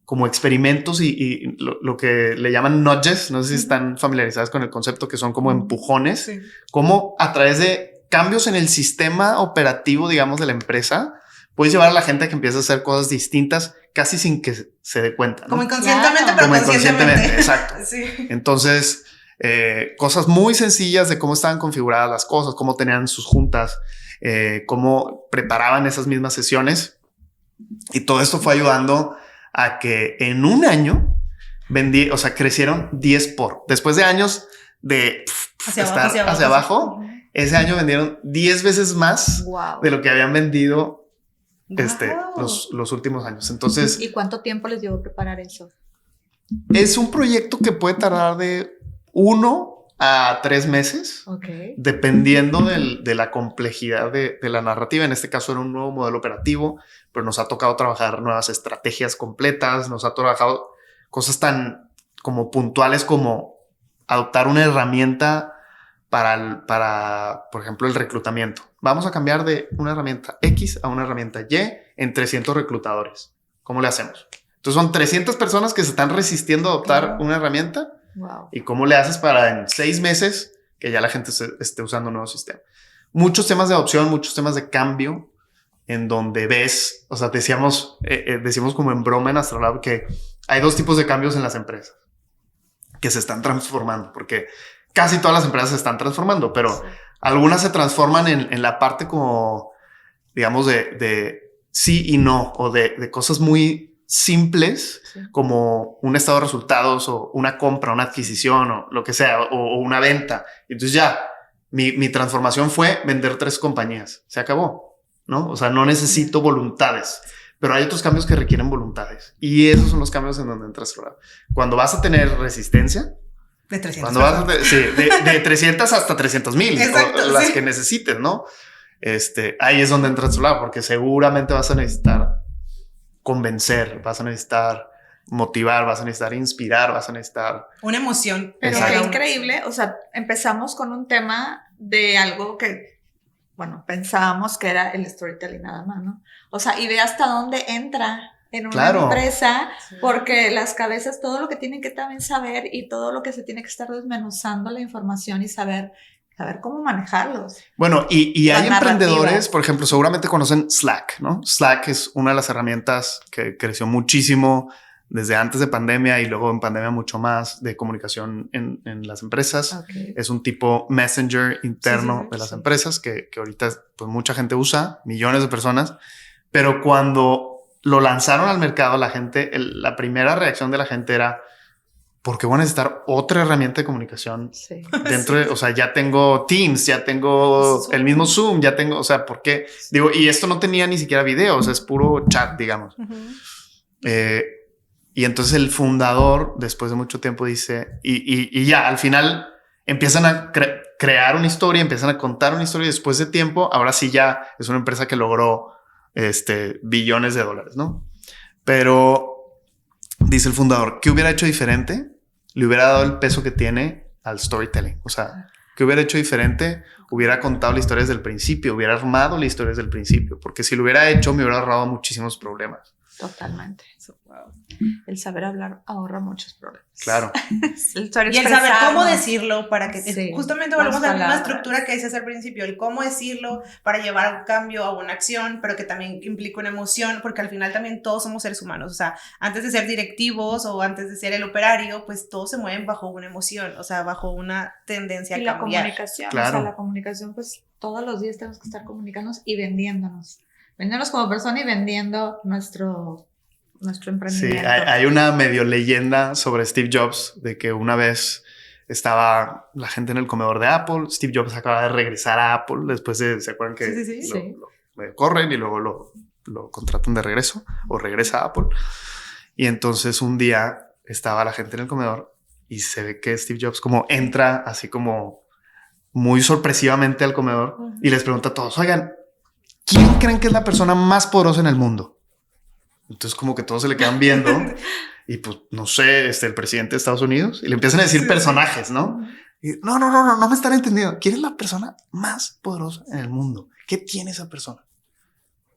como experimentos y lo que le llaman nudges. No sé si están familiarizados con el concepto, que son como empujones, Sí. como a través de cambios en el sistema operativo, digamos, de la empresa, puedes llevar a la gente a que empiece a hacer cosas distintas casi sin que se dé cuenta, ¿no? Como inconscientemente, Claro. pero Como conscientemente. inconscientemente, exacto. Sí. Entonces, cosas muy sencillas de cómo estaban configuradas las cosas, cómo tenían sus juntas, cómo preparaban esas mismas sesiones. Y todo esto fue ayudando a que en un año crecieron 10 por. Después de años de estar hacia abajo, ese año vendieron 10 veces más Wow. de lo que habían vendido Wow. los últimos años. Entonces, ¿Y cuánto tiempo les llevó preparar eso? es un proyecto que puede tardar de 1 a 3 meses, Ok. dependiendo de la complejidad de la narrativa. En este caso era un nuevo modelo operativo, pero nos ha tocado trabajar nuevas estrategias completas, nos ha trabajado cosas tan como puntuales como adoptar una herramienta para, por ejemplo, el reclutamiento. Vamos a cambiar de una herramienta X a una herramienta Y en 300 reclutadores. ¿Cómo le hacemos? Entonces son 300 personas que se están resistiendo a adoptar una herramienta. Wow. ¿Y cómo le haces para en 6 meses que ya la gente esté usando un nuevo sistema? Muchos temas de adopción, muchos temas de cambio, en donde ves, o sea, decimos como en broma en Astrolab que hay 2 tipos de cambios en las empresas que se están transformando, porque casi todas las empresas se están transformando, pero Sí. algunas se transforman en la parte como, digamos, de sí y no, o de cosas muy simples, Sí. como un estado de resultados o una compra, una adquisición o lo que sea, o una venta. Entonces ya, mi transformación fue vender 3 compañías. Se acabó, ¿no? O sea, no necesito voluntades, pero hay otros cambios que requieren voluntades. Y esos son los cambios en donde entras. Cuando vas a tener resistencia, De 300. cuando vas a de 300 hasta 300,000, Exacto, las sí. que necesites, ¿no? Ahí es donde entras tu lado, porque seguramente vas a necesitar convencer, vas a necesitar motivar, vas a necesitar inspirar, vas a necesitar... Una emoción. Pero Exacto. qué increíble, o sea, empezamos con un tema de algo que, bueno, pensábamos que era el storytelling nada más, ¿no? O sea, y ve hasta dónde entra en una Claro. empresa, porque las cabezas, todo lo que tienen que también saber y todo lo que se tiene que estar desmenuzando la información y saber cómo manejarlos. Bueno, y La hay narrativa. emprendedores, por ejemplo, seguramente conocen Slack, ¿no? Slack es una de las herramientas que creció muchísimo desde antes de pandemia y luego en pandemia mucho más de comunicación en las empresas. Okay. Es un tipo messenger interno de las empresas que ahorita pues mucha gente usa, millones de personas, pero cuando lo lanzaron al mercado, la gente, la primera reacción de la gente era, ¿por qué voy a necesitar otra herramienta de comunicación? Sí. Dentro de, o sea, ya tengo Teams, ya tengo Zoom. el mismo Zoom, ya tengo, o sea, ¿por qué? Digo, y esto no tenía ni siquiera video, o sea, es puro chat, digamos. Y entonces el fundador, después de mucho tiempo, dice, y ya, al final empiezan a crear una historia, empiezan a contar una historia y después de tiempo, ahora sí ya es una empresa que logró billones de dólares, ¿no? Pero dice el fundador, ¿qué hubiera hecho diferente? Le hubiera dado el peso que tiene al storytelling. O sea, ¿qué hubiera hecho diferente? Hubiera contado la historia desde el principio, hubiera armado la historia desde el principio, porque si lo hubiera hecho me hubiera ahorrado muchísimos problemas. Totalmente. El saber hablar ahorra muchos problemas. Claro. Y el saber cómo decirlo para que Sí, justamente volvemos a la misma palabras. estructura que decías al principio, el cómo decirlo para llevar un cambio a una acción, pero que también implica una emoción, porque al final también todos somos seres humanos, o sea, antes de ser directivos o antes de ser el operario, pues todos se mueven bajo una emoción, o sea, bajo una tendencia Y a la cambiar. comunicación, Claro. o sea, la comunicación, pues todos los días tenemos que estar comunicándonos y vendiéndonos como persona y vendiendo nuestro Sí, emprendimiento. hay una medio leyenda sobre Steve Jobs de que una vez estaba la gente en el comedor de Apple. Steve Jobs acaba de regresar a Apple después de, ¿se acuerdan que Sí. lo corren y luego lo contratan de regreso o regresa a Apple? Y entonces un día estaba la gente en el comedor y se ve que Steve Jobs como entra así como muy sorpresivamente al comedor y les pregunta a todos, oigan, ¿quién creen que es la persona más poderosa en el mundo? Entonces como que todos se le quedan viendo y pues no sé, el presidente de Estados Unidos, y le empiezan a decir personajes, ¿no? Y, no me están entendiendo. ¿Quién es la persona más poderosa en el mundo? ¿Qué tiene esa persona?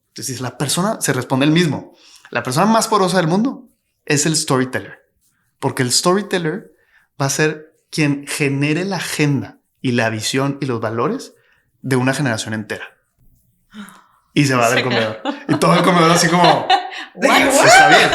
Entonces la persona, se responde el mismo. La persona más poderosa del mundo es el storyteller, porque el storyteller va a ser quien genere la agenda y la visión y los valores de una generación entera. Y se va del comedor. Y todo el comedor así como... Está bien.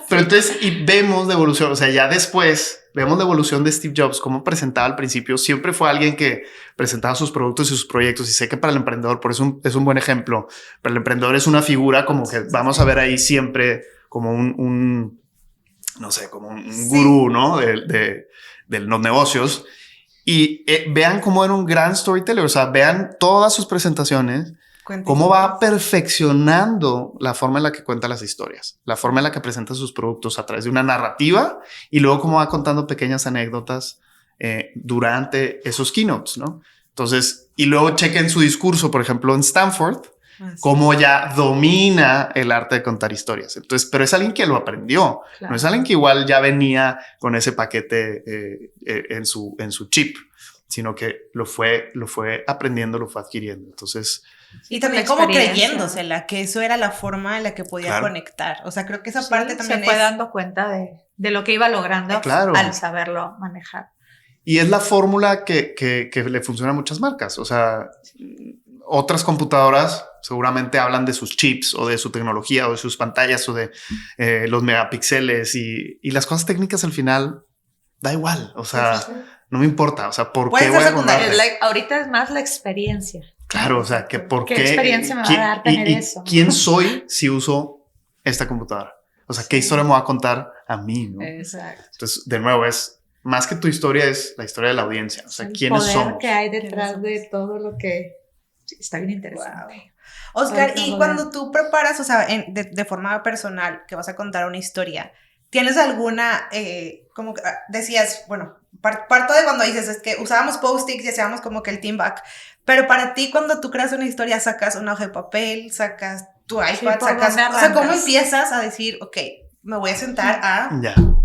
Pero entonces, y vemos la evolución, o sea, ya después vemos la evolución de Steve Jobs, cómo presentaba al principio. Siempre fue alguien que presentaba sus productos y sus proyectos. Y sé que para el emprendedor, por eso es un buen ejemplo. Para el emprendedor es una figura como que vamos a ver ahí siempre como no sé, como un gurú, ¿no? De los negocios. Y vean cómo era un gran storyteller. O sea, vean todas sus presentaciones. Cómo va perfeccionando la forma en la que cuenta las historias, la forma en la que presenta sus productos a través de una narrativa y luego cómo va contando pequeñas anécdotas durante esos keynotes, ¿no? Entonces, y luego chequen su discurso, por ejemplo, en Stanford, cómo ya domina el arte de contar historias. Entonces, pero es alguien que lo aprendió, claro. No es alguien que igual ya venía con ese paquete en su chip, sino que lo fue aprendiendo, lo fue adquiriendo. Entonces... Y también como creyéndosela, que eso era la forma en la que podía conectar. O sea, creo que esa parte también se fue dando cuenta de lo que iba logrando al saberlo manejar. Y es la fórmula que le funciona a muchas marcas. O sea, otras computadoras seguramente hablan de sus chips o de su tecnología o de sus pantallas o de los megapíxeles y las cosas técnicas al final da igual. O sea, no me importa. O sea, ¿por qué voy a comprar? Ahorita es más la experiencia. Claro, o sea, que por qué. ¿Qué experiencia me va a dar tener eso? ¿Quién soy si uso esta computadora? O sea, ¿qué historia me va a contar a mí? ¿No? Exacto. Entonces, de nuevo, es más que tu historia, es la historia de la audiencia. O sea, ¿quiénes somos? El poder que hay detrás de todo lo que está bien interesante. Wow. Oscar, y cuando tú preparas, o sea, de forma personal, que vas a contar una historia, ¿tienes alguna, como decías, bueno, parto de cuando dices, es que usábamos post-its y hacíamos como que el team back, pero para ti cuando tú creas una historia, sacas una hoja de papel, sacas tu iPad, sacas, o sea, ¿cómo empiezas a decir, ok, me voy a sentar a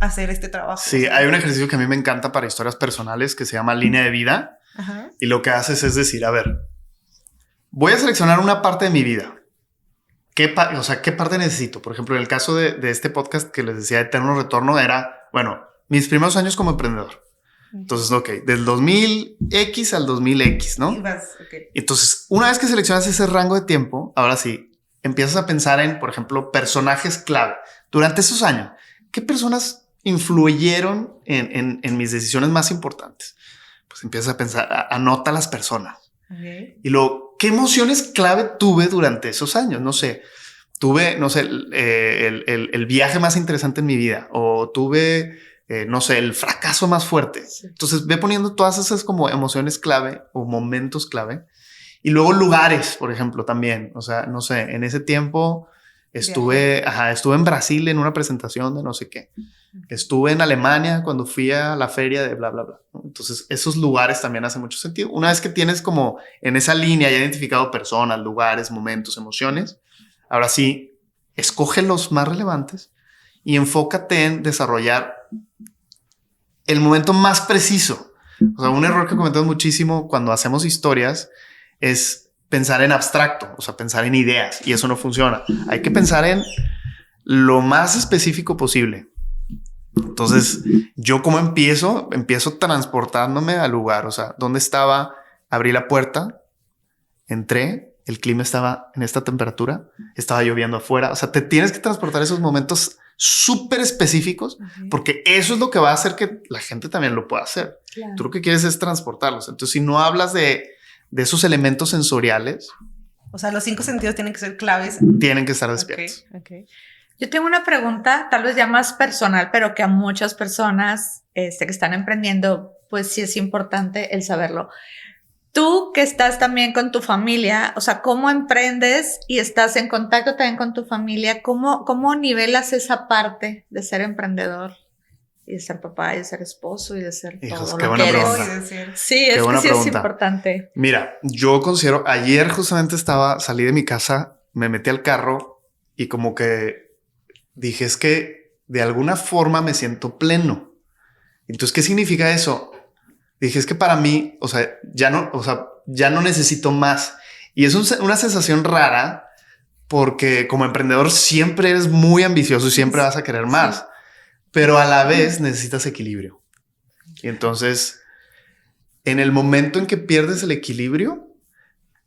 hacer este trabajo? Sí, hay un ejercicio que a mí me encanta para historias personales que se llama línea de vida. Ajá. Y lo que haces es decir, a ver, voy a seleccionar una parte de mi vida. ¿Qué parte necesito? Por ejemplo, en el caso de este podcast que les decía Eterno Retorno era, bueno, mis primeros años como emprendedor. Entonces, ok, del 2000X al 2000X, ¿no? Entonces, una vez que seleccionas ese rango de tiempo, ahora sí, empiezas a pensar en, por ejemplo, personajes clave. Durante esos años, ¿qué personas influyeron en mis decisiones más importantes? Pues empiezas a pensar, anota las personas. Okay. Y luego, ¿qué emociones clave tuve durante esos años? No sé, tuve, no sé, el viaje más interesante en mi vida, o tuve, no sé, el fracaso más fuerte. Sí. Entonces ve poniendo todas esas como emociones clave o momentos clave. Y luego lugares, por ejemplo, también. O sea, no sé, en ese tiempo estuve en Brasil en una presentación de no sé qué. Estuve en Alemania cuando fui a la feria de bla, bla, bla. Entonces, esos lugares también hacen mucho sentido. Una vez que tienes como en esa línea ya identificado personas, lugares, momentos, emociones, ahora sí, escoge los más relevantes y enfócate en desarrollar el momento más preciso. O sea, un error que cometemos muchísimo cuando hacemos historias es pensar en abstracto, o sea, pensar en ideas, y eso no funciona. Hay que pensar en lo más específico posible. Entonces, yo como empiezo transportándome al lugar, o sea, ¿dónde estaba? Abrí la puerta, entré, el clima estaba en esta temperatura, estaba lloviendo afuera, o sea, te tienes que transportar esos momentos súper específicos, porque eso es lo que va a hacer que la gente también lo pueda hacer. Claro. Tú lo que quieres es transportarlos. Entonces, si no hablas de esos elementos sensoriales, o sea, los 5 sentidos tienen que ser claves. Tienen que estar despiertos. Okay. Yo tengo una pregunta, tal vez ya más personal, pero que a muchas personas que están emprendiendo, pues sí es importante el saberlo. Tú que estás también con tu familia, o sea, ¿cómo emprendes y estás en contacto también con tu familia? ¿Cómo nivelas esa parte de ser emprendedor? Y de ser papá, y de ser esposo, y de ser Hijos, todo lo que eres. Sí, es que sí es importante. Mira, yo considero, ayer justamente salí de mi casa, me metí al carro y como que dije, es que de alguna forma me siento pleno. Entonces, ¿qué significa eso? Dije, es que para mí, ya no necesito más. Y es una sensación rara porque como emprendedor siempre eres muy ambicioso y siempre vas a querer más. Sí. Pero a la vez necesitas equilibrio. Y entonces, en el momento en que pierdes el equilibrio,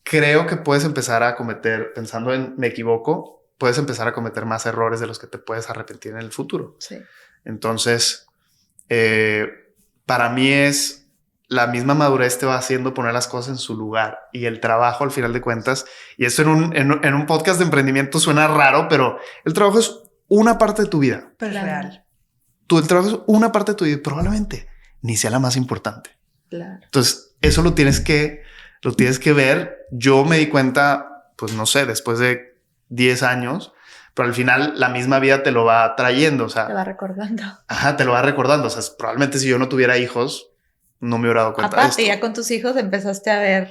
creo que puedes empezar a cometer, pensando en me equivoco, puedes empezar a cometer más errores de los que te puedes arrepentir en el futuro. Sí. Entonces, para mí es la misma madurez te va haciendo poner las cosas en su lugar y el trabajo al final de cuentas. Y esto en un podcast de emprendimiento suena raro, pero el trabajo es una parte de tu vida. Pero es real. El trabajo es una parte de tu vida y probablemente ni sea la más importante. Claro. Entonces, eso lo tienes que ver. Yo me di cuenta, pues no sé, después de 10 años, pero al final la misma vida te lo va trayendo. O sea, te va recordando. Ajá, te lo va recordando. O sea, probablemente si yo no tuviera hijos, no me hubiera dado cuenta de esto. Aparte, ya con tus hijos empezaste a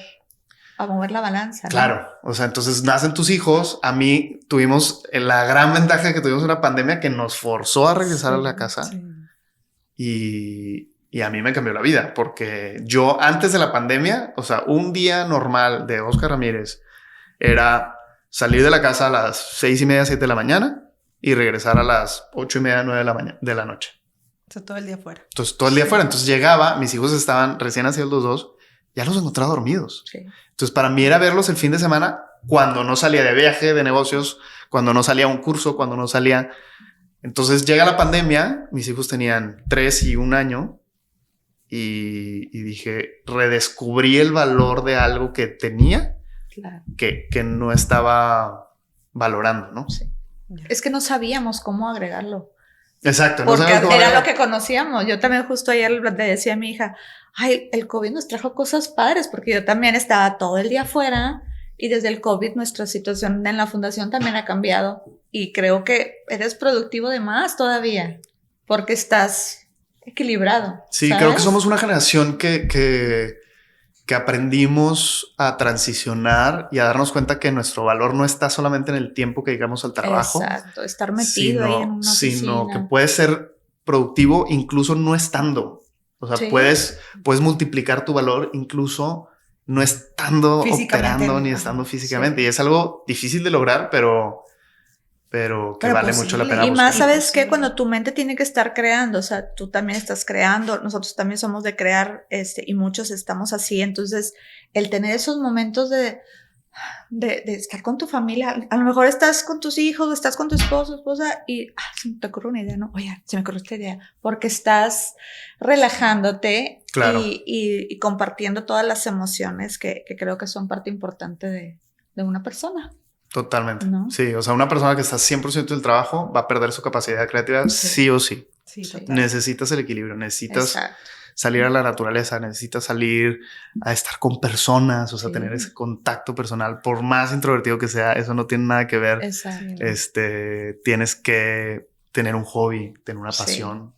mover la balanza, ¿no? Claro. O sea, entonces nacen tus hijos. A mí tuvimos la gran ventaja que tuvimos una pandemia que nos forzó a regresar a la casa. Sí. Y a mí me cambió la vida porque yo antes de la pandemia, o sea, un día normal de Oscar Ramírez era salir de la casa a las 6:30, 7 de la mañana y regresar a las 8:30, 9 de la noche. O sea, todo el día fuera. Entonces, todo el día fuera. Entonces llegaba, mis hijos estaban recién nacidos los dos, ya los encontraba dormidos. Sí. Entonces, para mí era verlos el fin de semana cuando no salía de viaje, de negocios, cuando no salía a un curso, cuando no salía. Entonces llega la pandemia, mis hijos tenían 3 y 1 año y dije, redescubrí el valor de algo que tenía, claro, que no estaba valorando, ¿no? Sí. Es que no sabíamos cómo agregarlo. Exacto. Porque no era lo que conocíamos. Yo también justo ayer le decía a mi hija, ay, el COVID nos trajo cosas padres porque yo también estaba todo el día afuera y desde el COVID nuestra situación en la fundación también ha cambiado y creo que eres productivo de más todavía porque estás equilibrado. Sí, ¿sabes? Creo que somos una generación que aprendimos a transicionar y a darnos cuenta que nuestro valor no está solamente en el tiempo que llegamos al trabajo. Exacto, estar metido ahí en una oficina. Sino que puedes ser productivo incluso no estando. O sea, sí, puedes multiplicar tu valor incluso no estando operando ni estando físicamente. Sí. Y es algo difícil de lograr, pero que vale mucho la pena. Y más, ¿sabes qué? Cuando tu mente tiene que estar creando, o sea, tú también estás creando, nosotros también somos de crear, y muchos estamos así, entonces, el tener esos momentos de estar con tu familia, a lo mejor estás con tus hijos, estás con tu esposa, y se me te ocurre una idea, ¿no? Oye, se me ocurrió esta idea, porque estás relajándote, claro, y compartiendo todas las emociones que creo que son parte importante de una persona. Totalmente. ¿No? Sí, o sea, una persona que está 100% del trabajo va a perder su capacidad creativa sí o sí. Sí, Sí. total. Necesitas el equilibrio, necesitas Exacto. salir a la naturaleza, necesitas salir a estar con personas, o sea, Sí. tener ese contacto personal, por más introvertido que sea, eso no tiene nada que ver. Exacto. Sí, ¿no? Tienes que tener un hobby, tener una Sí. pasión,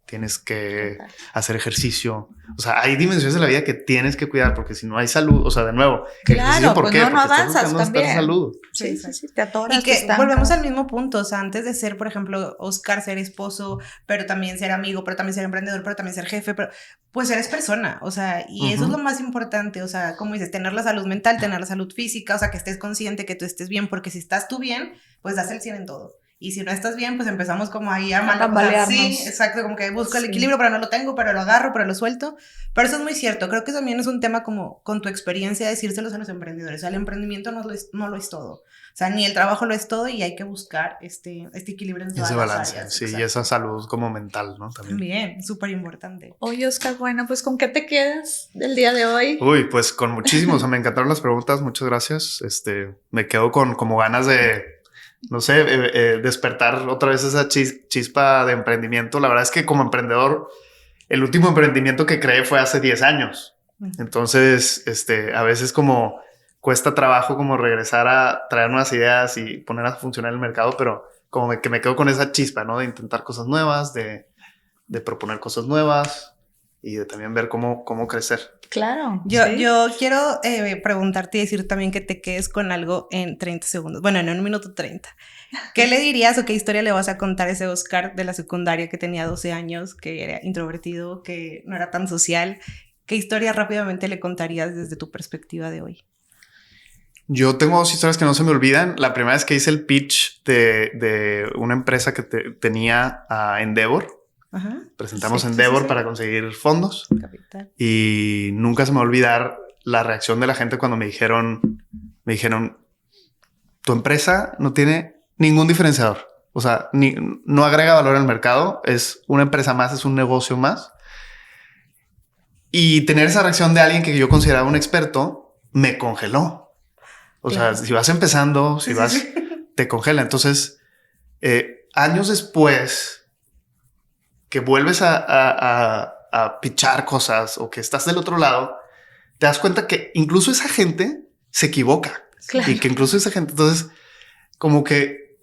tienes que Total. hacer ejercicio. O sea, hay dimensiones de la vida que tienes que cuidar porque si no hay salud, o sea, de nuevo, ejercicio, Claro, ¿por pues qué? no Porque estás avanzas buscando estar también. salud. Sí, Sí, sí, sí, te atoras, Y que te estancas. volvemos al mismo punto, o sea, antes de ser, por ejemplo, Oscar, ser esposo, pero también ser amigo, pero también ser emprendedor, pero también ser jefe, pero pues eres persona, o sea, y eso es lo más importante, o sea, como dices, tener la salud mental, tener la salud física, o sea, que estés consciente, que tú estés bien, porque si estás tú bien, pues das el 100 en todo. Y si no estás bien, pues empezamos como ahí a tambalearnos. Sí, exacto, como que busco el Sí. equilibrio, pero no lo tengo, pero lo agarro, pero lo suelto. Pero eso es muy cierto, creo que también es un tema como con tu experiencia decírselos a los emprendedores, o sea, el emprendimiento no lo es todo. O sea, ni el trabajo lo es todo y hay que buscar este equilibrio en todas Ese las balance, áreas. sí, y Exacto. esa salud como mental, ¿no? También. Bien, súper importante. Oye, Oscar, bueno, pues ¿con qué te quedas del día de hoy? Uy, pues con muchísimo, o sea, me encantaron las preguntas, muchas gracias. Me quedo con como ganas de, no sé, despertar otra vez esa chispa de emprendimiento. La verdad es que como emprendedor, el último emprendimiento que creé fue hace 10 años. Entonces, a veces como cuesta trabajo como regresar a traer nuevas ideas y poner a funcionar el mercado, pero como que me quedo con esa chispa, ¿no? De intentar cosas nuevas, de proponer cosas nuevas y de también ver cómo crecer. Claro. Yo quiero preguntarte y decir también que te quedes con algo en 30 segundos. Bueno, en 1 minuto 30. ¿Qué le dirías o qué historia le vas a contar a ese Oscar de la secundaria que tenía 12 años, que era introvertido, que no era tan social? ¿Qué historia rápidamente le contarías desde tu perspectiva de hoy? Yo tengo 2 historias que no se me olvidan. La primera es que hice el pitch de una empresa que tenía a Endeavor. Ajá. Presentamos Sí, Endeavor sí. para conseguir fondos. Capital. Y nunca se me va a olvidar la reacción de la gente cuando me dijeron, tu empresa no tiene ningún diferenciador. O sea, no agrega valor al mercado. Es una empresa más, es un negocio más. Y tener esa reacción de alguien que yo consideraba un experto me congeló. O Claro. sea, si vas empezando, si vas, te congela. Entonces, años después que vuelves a pitchar cosas o que estás del otro lado, te das cuenta que incluso esa gente se equivoca. Claro. Y que incluso esa gente, entonces, como que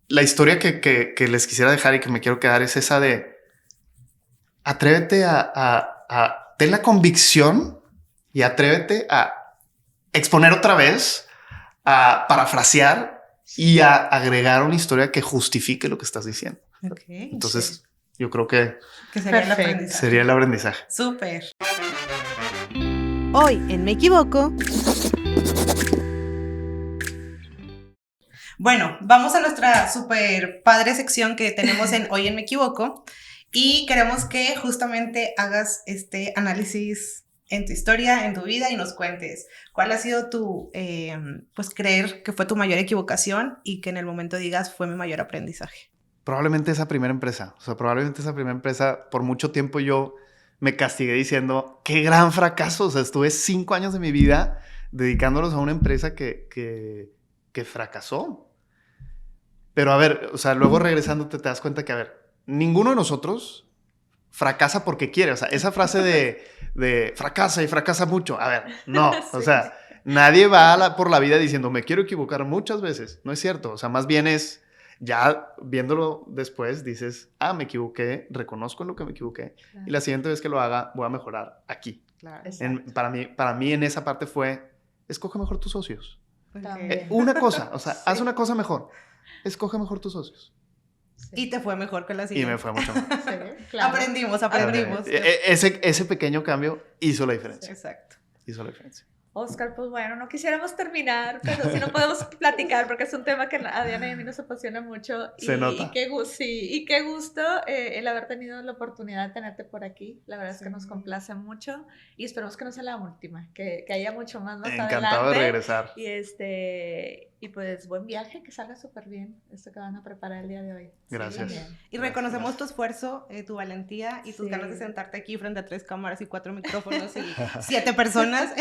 la historia que les quisiera dejar y que me quiero quedar es esa de atrévete ten la convicción y atrévete a exponer otra vez, a parafrasear y a agregar una historia que justifique lo que estás diciendo. Okay. Entonces, yo creo que sería el Perfecto. aprendizaje. sería el aprendizaje. Súper. Hoy en Me Equivoco. Bueno, vamos a nuestra súper padre sección que tenemos en Hoy en Me Equivoco y queremos que justamente hagas este análisis en tu historia, en tu vida y nos cuentes cuál ha sido tu, pues creer que fue tu mayor equivocación y que en el momento digas fue mi mayor aprendizaje. Probablemente esa primera empresa, por mucho tiempo yo me castigué diciendo, qué gran fracaso, o sea, estuve 5 años de mi vida dedicándolos a una empresa que fracasó. Pero a ver, o sea, luego regresándote te das cuenta que, a ver, ninguno de nosotros fracasa porque quiere. O sea, esa frase de fracasa y fracasa mucho. A ver, no. Sí. O sea, nadie va por la vida diciendo me quiero equivocar muchas veces. No es cierto. O sea, más bien es ya viéndolo después dices, me equivoqué, reconozco en lo que me equivoqué. Claro. Y la siguiente vez que lo haga voy a mejorar aquí. Claro. Para mí en esa parte fue, escoge mejor tus socios. Okay. Una cosa, o sea, Sí. haz una cosa mejor. Escoge mejor tus socios. Sí. Y te fue mejor que la siguiente. Y me fue mucho mejor. Sí, claro. Aprendimos. Ese pequeño cambio hizo la diferencia. Sí, exacto. Hizo la diferencia. Oscar, pues bueno, no quisiéramos terminar, pero sí no podemos platicar porque es un tema que a Diana y a mí nos apasiona mucho. Se nota. Y qué gusto el haber tenido la oportunidad de tenerte por aquí. La verdad es que nos complace mucho y esperamos que no sea la última, que haya mucho más adelante. Encantado de regresar. Y pues buen viaje, que salga súper bien esto que van a preparar el día de hoy. Gracias. Sí, Y reconocemos tu esfuerzo, tu valentía y tus Sí. ganas de sentarte aquí frente a 3 cámaras y 4 micrófonos y 7 personas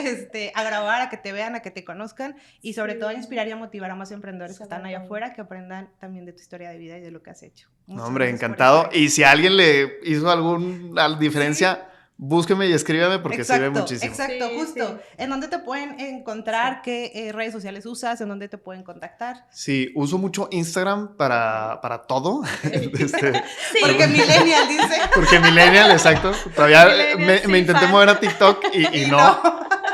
a grabar, a que te vean, a que te conozcan y sobre Sí. todo a inspirar y a motivar a más emprendedores que Sobre están allá todo. afuera, que aprendan también de tu historia de vida y de lo que has hecho. No, Muchas hombre, gracias por encantado. estar aquí. Y si alguien le hizo alguna diferencia, búsqueme y escríbeme porque sirve muchísimo. Exacto, Sí, justo. sí. ¿En dónde te pueden encontrar? ¿Qué redes sociales usas? ¿En dónde te pueden contactar? Sí, uso mucho Instagram para todo. Sí. Porque Millennial dice. Porque Millennial, exacto. Todavía Millennial, sí, me intenté fan. mover a TikTok y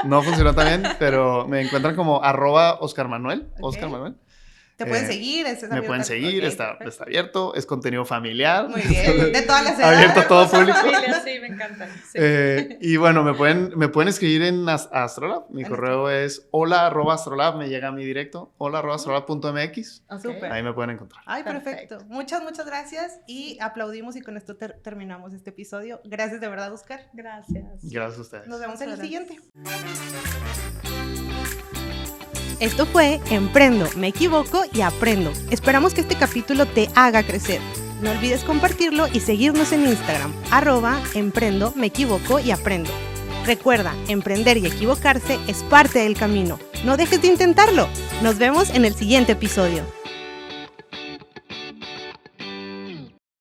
no funcionó tan bien, pero me encuentran como @OscarManuel. Ok. Oscar Manuel. Te pueden seguir. Me pueden seguir, está abierto, es contenido familiar. Muy bien, de todas las edades. Abierto a todo público. Familia, sí, me encanta. Sí. Y bueno, me pueden escribir en Astrolab. Mi correo es hola@astrolab, me llega a mi directo, hola@astrolab.mx. Ok. Súper. Ahí me pueden encontrar. Ay, perfecto. Perfecto. Muchas gracias y aplaudimos y con esto terminamos este episodio. Gracias de verdad, Oscar. Gracias. Gracias a ustedes. Nos vemos en el Muchas siguiente. Esto fue Emprendo, me equivoco y aprendo. Esperamos que este capítulo te haga crecer. No olvides compartirlo y seguirnos en Instagram, @emprendo, me equivoco y aprendo. Recuerda, emprender y equivocarse es parte del camino. No dejes de intentarlo. Nos vemos en el siguiente episodio.